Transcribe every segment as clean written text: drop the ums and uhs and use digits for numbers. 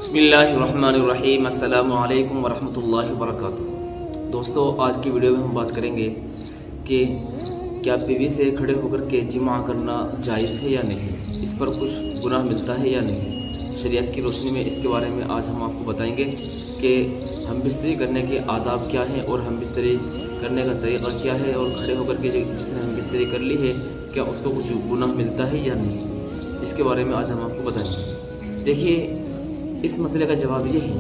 बिस्मिल्लाहिर्रहमानिर्रहीम। अस्सलामु अलैकुम वरहमतुल्लाहि वबरकातुहू। दोस्तों, आज की वीडियो में हम बात करेंगे कि क्या बीवी से खड़े होकर के जिमा करना जायज़ है या नहीं, इस पर कुछ गुनाह मिलता है या नहीं। शरीयत की रोशनी में इसके बारे में आज हम आपको बताएंगे कि हम बिस्तरी करने के आदाब क्या हैं और हम बिस्तरी करने का तरीक़ा क्या है, और खड़े होकर के जिसने हम बिस्तरी कर ली है क्या उसको कुछ गुनाह मिलता है या नहीं, इसके बारे में आज हम आपको बताएंगे। देखिए, इस मसले का जवाब ये है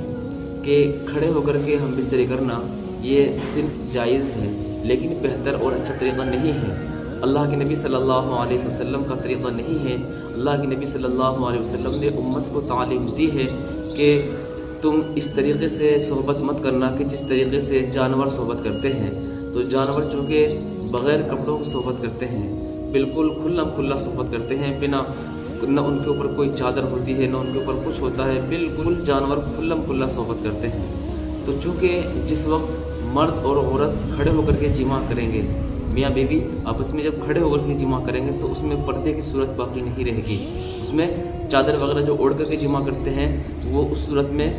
कि खड़े होकर के हम बिस्तरी करना ये सिर्फ जायज़ है, लेकिन बेहतर और अच्छा तरीक़ा नहीं है। अल्लाह के नबी सल्लल्लाहु अलैहि वसल्लम का तरीक़ा नहीं है। अल्लाह के नबी सल्लल्लाहु अलैहि वसल्लम ने उम्मत को तालीम दी है कि तुम इस तरीक़े से सोहबत मत करना कि जिस तरीक़े से जानवर सोहबत करते हैं। तो जानवर चूँकि बग़ैर कपड़ों की सोहबत करते हैं, बिल्कुल खुल्लम खुल्ला सोहबत करते हैं, बिना न उनके ऊपर कोई चादर होती है, न उनके ऊपर कुछ होता है, बिल्कुल जानवर खुल्लम खुल्ला सोहबत करते हैं। तो चूँकि जिस वक्त मर्द और औरत खड़े होकर के जिमा करेंगे, मियाँ बीवी आपस में जब खड़े होकर के जिमा करेंगे, तो उसमें पर्दे की सूरत बाकी नहीं रहेगी। उसमें चादर वगैरह जो ओढ़ करके जिमा करते हैं वो उस सूरत में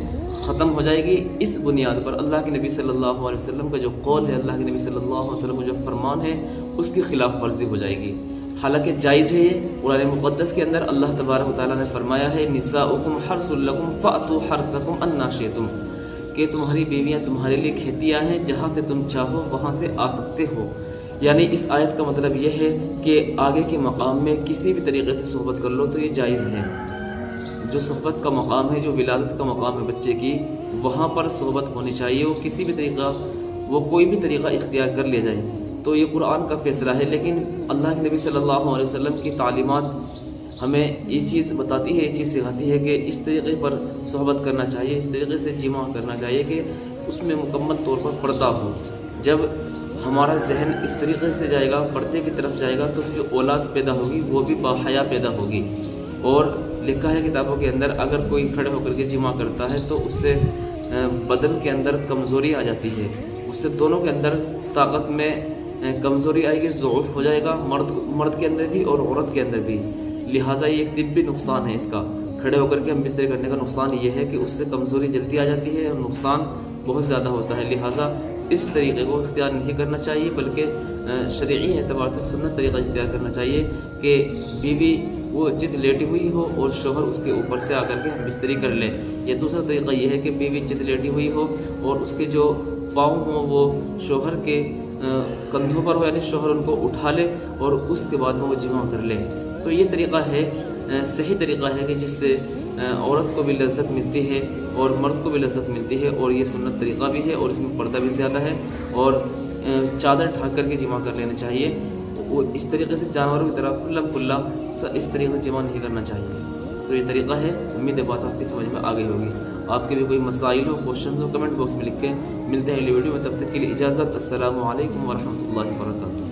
ख़त्म हो जाएगी। इस बुनियाद पर अल्लाह के नबी सल्लल्लाहु अलैहि वसल्लम का जो कौल है, अल्लाह के नबी सल्लल्लाहु अलैहि वसल्लम का जो फरमान है, उसकी खिलाफ वर्जी हो जाएगी। हालांकि जायज़ है ये। कुरान मुक़द्दस के अंदर अल्लाह तबारक व तआला ने फरमाया है, निसाउकुम हर्सुल लकुम फ़अतू हर्सकुम अन्ना शिअ्तुम, कि तुम्हारी बीवियाँ तुम्हारे लिए खेतियाँ हैं, जहाँ से तुम चाहो वहाँ से आ सकते हो। यानी इस आयत का मतलब यह है कि आगे के मकाम में किसी भी तरीक़े से सोहबत कर लो तो ये जायज़ है। जो सोहबत का मकाम है, जो विलादत का मकाम है बच्चे की, वहाँ पर सोहबत होनी चाहिए। वो किसी भी तरीक़ा, वो कोई भी तरीक़ा इख्तियार कर लिया जाए तो ये कुरान का फ़ैसला है। लेकिन अल्लाह के नबी सल्लल्लाहु अलैहि वसल्लम की तालीमात हमें ये चीज़ बताती है, ये चीज़ सिखाती है कि इस तरीक़े पर सोहबत करना चाहिए, इस तरीक़े से जिमा करना चाहिए कि उसमें मुकम्मल तौर पर पर्दा हो। जब हमारा जहन इस तरीक़े से जाएगा, पर्दे की तरफ जाएगा, तो जो औलाद पैदा होगी वो भी बाहया पैदा होगी। और लिखा है किताबों के अंदर, अगर कोई खड़े होकर के जिमा करता है तो उससे बदन के अंदर कमज़ोरी आ जाती है, उससे दोनों के अंदर ताकत में कमज़ोरी आएगी, ज़ऊफ़ हो जाएगा, मर्द के अंदर भी और औरत के अंदर भी। लिहाजा ये एक तिब्बी नुकसान है इसका। खड़े होकर के हम बिस्तरी करने का नुकसान ये है कि उससे कमज़ोरी जल्दी आ जाती है और नुकसान बहुत ज़्यादा होता है। लिहाजा इस तरीक़े को इख्तियार नहीं करना चाहिए, बल्कि शरई एतबार से सुन्नत तरीक़ा इख्तियार करना चाहिए कि बीवी वो चित लेटी हुई हो और शोहर उसके ऊपर से आकर के हम बिस्तरी कर लें। या दूसरा तरीक़ा ये है कि बीवी चित लेटी हुई हो और उसके जो पाँव हों वो शोहर के कंधों पर हो, यानी शोहर उनको उठा ले और उसके बाद में वो जिमा कर ले। तो ये तरीक़ा है, सही तरीक़ा है कि जिससे औरत को भी लज्जत मिलती है और मर्द को भी लज्जत मिलती है, और ये सुन्नत तरीक़ा भी है और इसमें पर्दा भी ज़्यादा है। और चादर ढक करके जिमा कर लेना चाहिए। वो इस तरीके से जानवरों की तरह खुल्लम खुल्ला इस तरीके से जिमा नहीं करना चाहिए। तो ये तरीक़ा है। उम्मीद है बात आपकी समझ में आ गई होगी। आपके भी कोई मसाइल हो, क्वेश्चन हो, कमेंट बॉक्स में लिख के मिलते हैं अगली वीडियो में। तब तक के लिए इजाज़त। अस्सलामु अलैकुम वरहमतुल्लाहि वबरकातुहू।